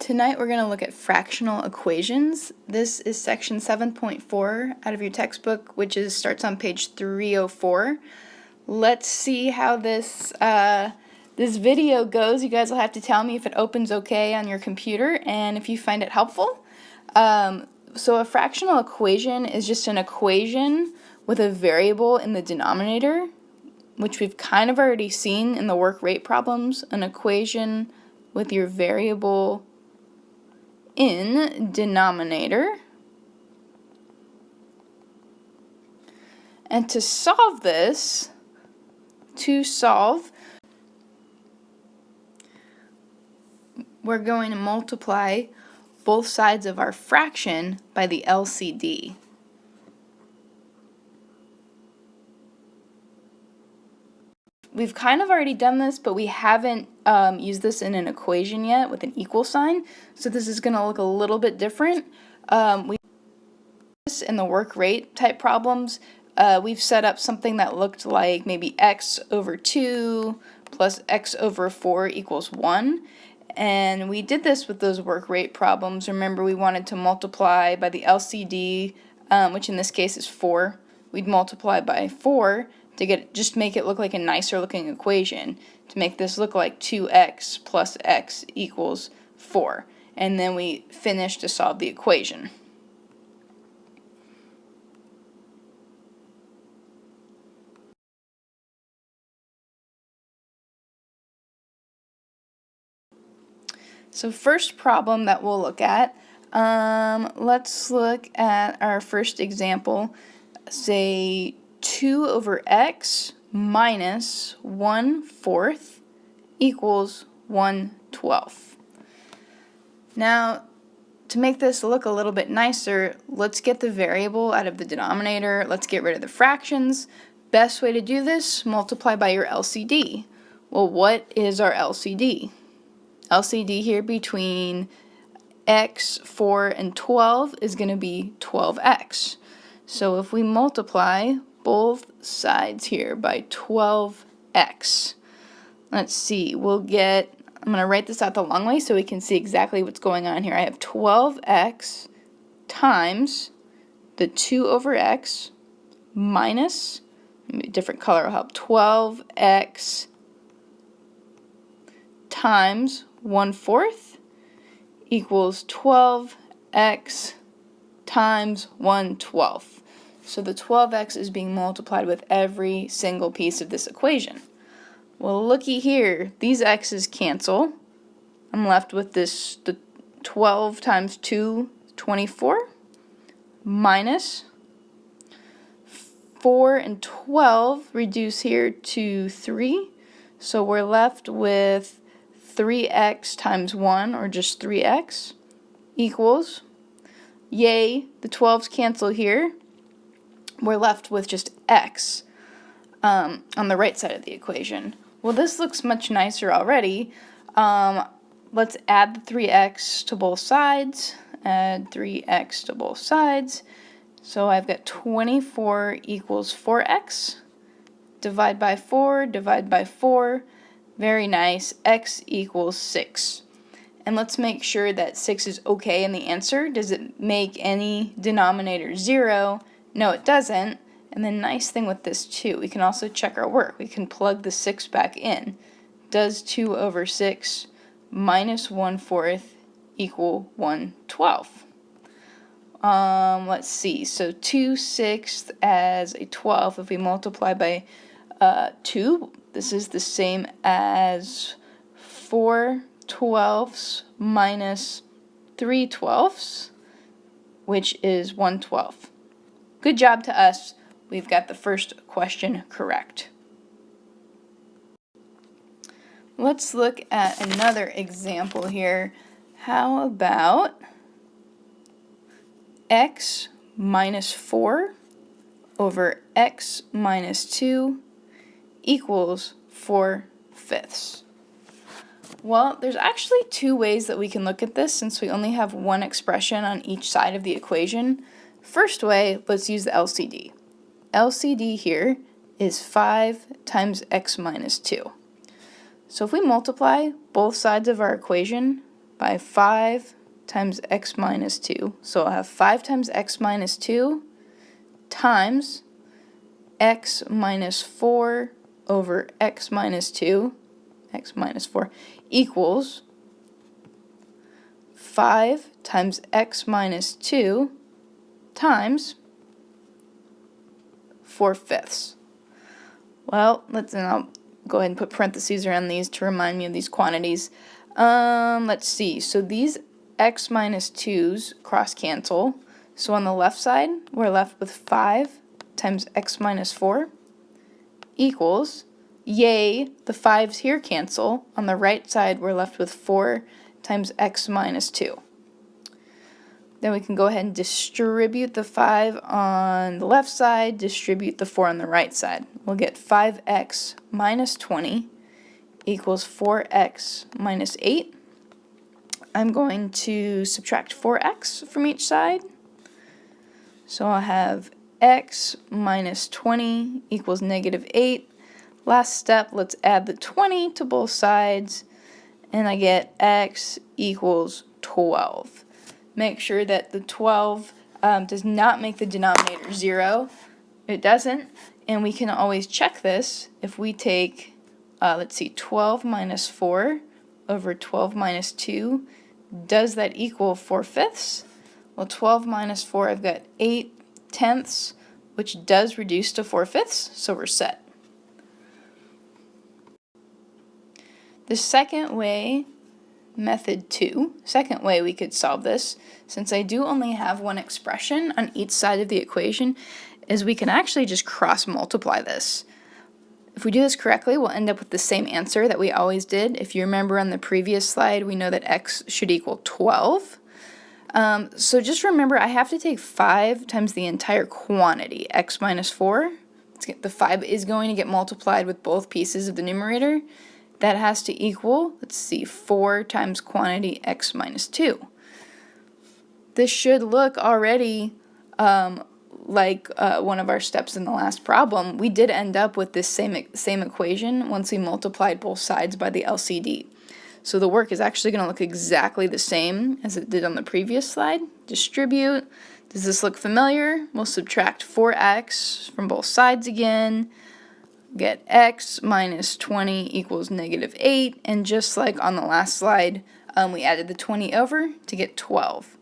Tonight we're going to look at fractional equations. This is section 7.4 out of your textbook, which starts on page 304. Let's see how this video goes. You guys will have to tell me if it opens okay on your computer and if you find it helpful. So a fractional equation is just an equation with a variable in the denominator, which we've kind of already seen in the work rate problems. An equation with your variable in denominator. And to solve this, we're going to multiply both sides of our fraction by the LCD. We've kind of already done this, but we haven't used this in an equation yet with an equal sign, so this is going to look a little bit different. We this in the work rate type problems. We've set up something that looked like maybe x over 2 plus x over 4 equals 1. And we did this with those work rate problems. Remember, we wanted to multiply by the LCD, which in this case is 4. We'd multiply by 4 to just make it look like a nicer looking equation, to make this look like 2x plus x equals 4. And then we finish to solve the equation. So first problem that we'll look at, let's look at our first example, say 2 over x minus 1/4 equals 1/12. Now, to make this look a little bit nicer, let's get the variable out of the denominator, let's get rid of the fractions. Best way to do this, multiply by your LCD. Well, what is our LCD? LCD here between x, 4, and 12 is going to be 12x. So if we multiply both sides here by 12x, let's see, we'll get, I'm going to write this out the long way so we can see exactly what's going on here. I have 12x times the 2 over x minus, maybe a different color will help, 12x times 1/4 equals 12x times 1/12. So the 12x is being multiplied with every single piece of this equation. Well, looky here, these x's cancel. I'm left with this, the 12 times 2, 24, minus 4 and 12 reduce here to 3. So we're left with 3x times 1, or just 3x, equals, yay, the 12's cancel here. We're left with just x on the right side of the equation. Well, this looks much nicer already. Let's add the 3x to both sides. Add 3x to both sides. So I've got 24 equals 4x. Divide by 4, divide by 4. Very nice. X equals 6. And let's make sure that 6 is okay in the answer. Does it make any denominator 0? No, it doesn't. And the nice thing with this too, we can also check our work. We can plug the 6 back in. Does 2 over 6 minus 1/4 equal 1/12? Let's see. So 2/6 as a 12. If we multiply by 2, this is the same as 4/12 minus 3/12, which is 1/12. Good job to us. We've got the first question correct. Let's look at another example here. How about x minus 4 over x minus 2 equals 4/5. Well, there's actually two ways that we can look at this since we only have one expression on each side of the equation. First way, let's use the LCD. LCD here is 5 times x minus 2. So if we multiply both sides of our equation by 5 times x minus 2. So I'll have 5 times x minus 2 times x minus 4 over x minus 2, x minus 4, equals 5 times x minus 2 times 4/5. Well, I'll go ahead and put parentheses around these to remind me of these quantities. Let's see, so these x minus 2's cross cancel. So on the left side, we're left with 5 times x minus 4 equals, yay, the 5's here cancel. On the right side, we're left with 4 times x minus 2. Then we can go ahead and distribute the 5 on the left side, distribute the 4 on the right side. We'll get 5x minus 20 equals 4x minus 8. I'm going to subtract 4x from each side. So I'll have x minus 20 equals negative 8. Last step, let's add the 20 to both sides, and I get x equals 12. Make sure that the 12 does not make the denominator 0. It doesn't, and we can always check this if we take, let's see, 12 minus 4 over 12 minus 2. Does that equal 4/5? Well, 12 minus 4, I've got 8/10, which does reduce to 4/5, so we're set. The second way, method 2, second way we could solve this, since I do only have one expression on each side of the equation, is we can actually just cross multiply this. If we do this correctly, we'll end up with the same answer that we always did. If you remember on the previous slide, we know that x should equal 12. So just remember, I have to take 5 times the entire quantity, x minus 4. The 5 is going to get multiplied with both pieces of the numerator. That has to equal, let's see, 4 times quantity x minus 2. This should look already like one of our steps in the last problem. We did end up with this same equation once we multiplied both sides by the LCD. So the work is actually going to look exactly the same as it did on the previous slide. Distribute. Does this look familiar? We'll subtract 4x from both sides again. Get x minus 20 equals negative 8, and just like on the last slide, we added the 20 over to get 12.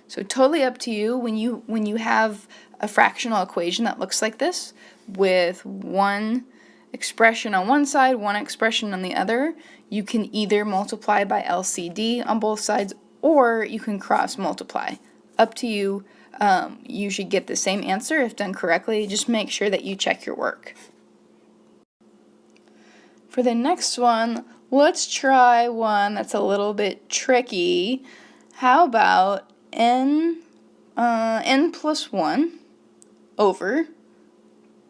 So totally up to you. When you have a fractional equation that looks like this, with one expression on one side, one expression on the other, you can either multiply by LCD on both sides, or you can cross multiply. Up to you. You should get the same answer if done correctly. Just make sure that you check your work. For the next one, let's try one that's a little bit tricky. How about n plus 1 over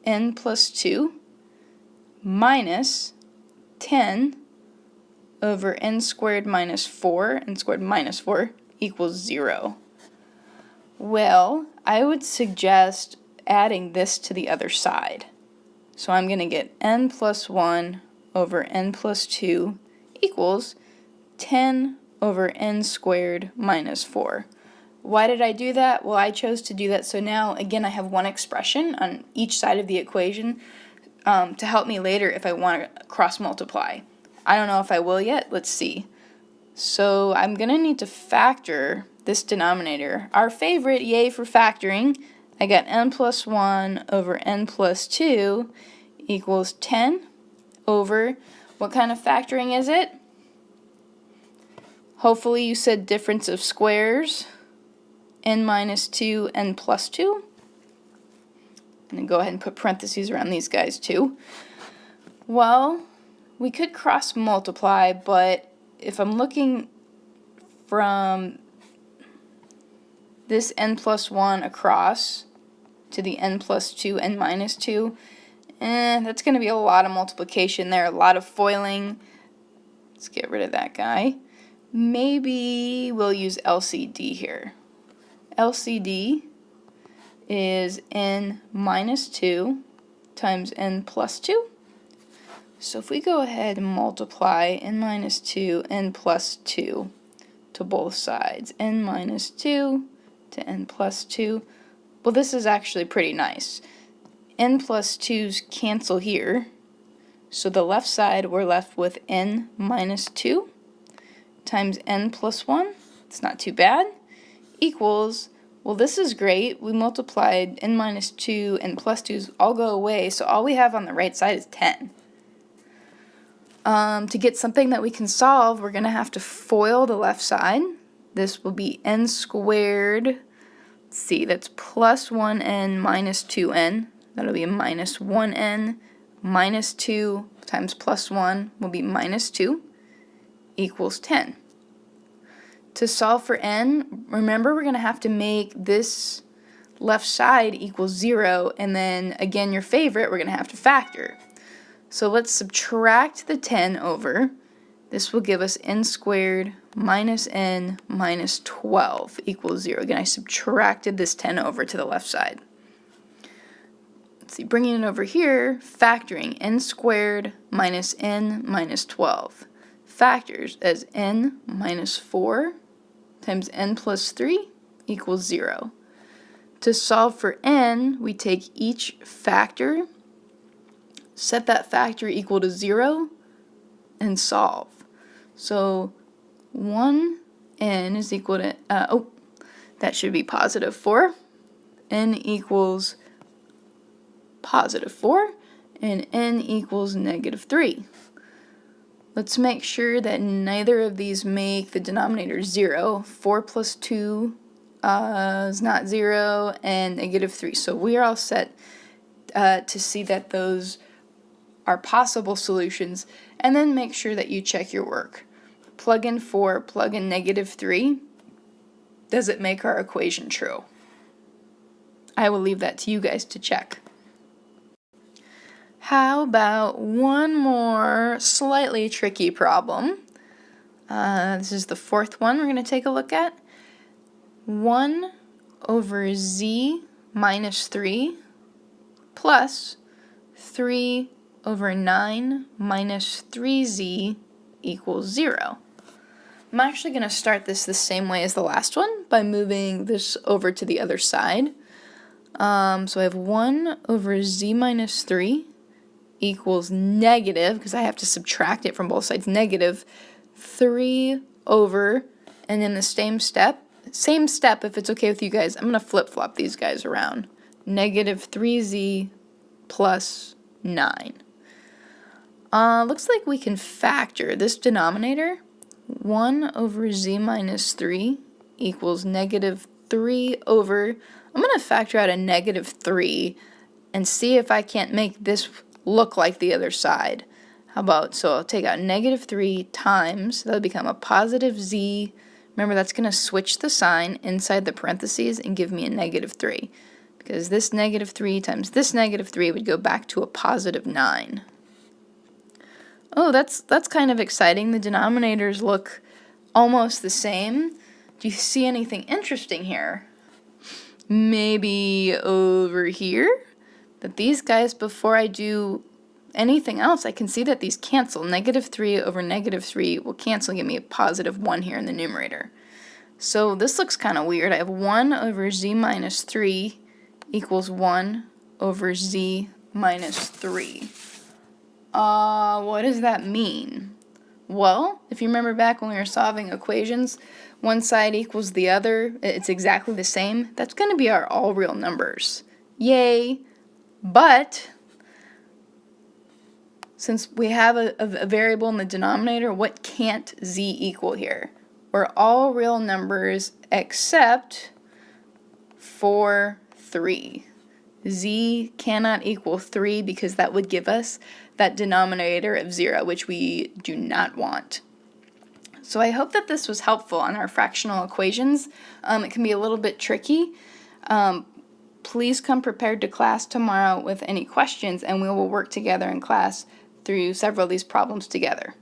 n plus 2 minus 10 over n squared minus 4, n squared minus 4 equals 0. Well, I would suggest adding this to the other side. So I'm going to get n plus 1 over n plus 2 equals 10 over n squared minus 4. Why did I do that? Well, I chose to do that so now, again, I have one expression on each side of the equation to help me later if I want to cross multiply. I don't know if I will yet. Let's see. So I'm going to need to factor this denominator. Our favorite, yay for factoring. I got n plus 1 over n plus 2 equals 10 over, what kind of factoring is it? Hopefully you said difference of squares, n minus 2, n plus 2. I'm going to go ahead and put parentheses around these guys too. Well, we could cross multiply, but if I'm looking from this n plus 1 across to the n plus 2, n minus 2, that's going to be a lot of multiplication there, a lot of foiling. Let's get rid of that guy. Maybe we'll use LCD here. LCD is n minus 2 times n plus 2. So if we go ahead and multiply n minus 2, n plus 2 to both sides, n minus 2 to n plus 2. Well, this is actually pretty nice. N plus 2's cancel here, so the left side we're left with n minus 2 times n plus 1, it's not too bad, equals, well, this is great, we multiplied n minus 2 and plus 2's all go away, so all we have on the right side is 10. To get something that we can solve, we're going to have to FOIL the left side. This will be n squared, let's see, that's plus 1n minus 2n, that'll be minus 1n minus 2 times plus 1 will be minus 2 equals 10. To solve for n, remember we're going to have to make this left side equal 0, and then again your favorite, we're going to have to factor. So let's subtract the 10 over. This will give us n squared minus n minus 12 equals 0. Again, I subtracted this 10 over to the left side. Let's see, bringing it over here, factoring n squared minus n minus 12. Factors as n minus 4 times n plus 3 equals 0. To solve for n, we take each factor, set that factor equal to 0, and solve. So 1n is equal to, that should be positive 4. N equals positive 4, and n equals negative 3. Let's make sure that neither of these make the denominator 0. 4 plus 2 is not 0, and negative 3. So we are all set to see that those are possible solutions, and then make sure that you check your work. Plug in 4, plug in negative 3. Does it make our equation true? I will leave that to you guys to check. How about one more slightly tricky problem? This is the fourth one we're going to take a look at. 1 over z minus 3 plus 3 over 9 minus 3z equals 0. I'm actually going to start this the same way as the last one by moving this over to the other side. So I have 1 over z minus 3 equals negative, because I have to subtract it from both sides, negative 3 over, and in the same step if it's okay with you guys, I'm going to flip-flop these guys around. Negative 3z plus 9. Looks like we can factor this denominator. 1 over z minus 3 equals negative 3 over, I'm going to factor out a negative 3 and see if I can't make this look like the other side. How about, so I'll take out negative 3 times, that'll become a positive z. Remember, that's going to switch the sign inside the parentheses and give me a negative 3. Because this negative 3 times this negative 3 would go back to a positive 9. Oh, that's kind of exciting. The denominators look almost the same. Do you see anything interesting here? Maybe over here? That these guys, before I do anything else, I can see that these cancel. Negative 3 over negative 3 will cancel and give me a positive 1 here in the numerator. So this looks kind of weird. I have 1 over z minus 3 equals 1 over z minus 3. What does that mean? Well, if you remember back when we were solving equations, one side equals the other, it's exactly the same. That's going to be our all real numbers. Yay! But since we have a variable in the denominator, what can't z equal here? We're all real numbers except for 3. Z cannot equal 3 because that would give us that denominator of 0, which we do not want. So I hope that this was helpful on our fractional equations. It can be a little bit tricky. Please come prepared to class tomorrow with any questions, and we will work together in class through several of these problems together.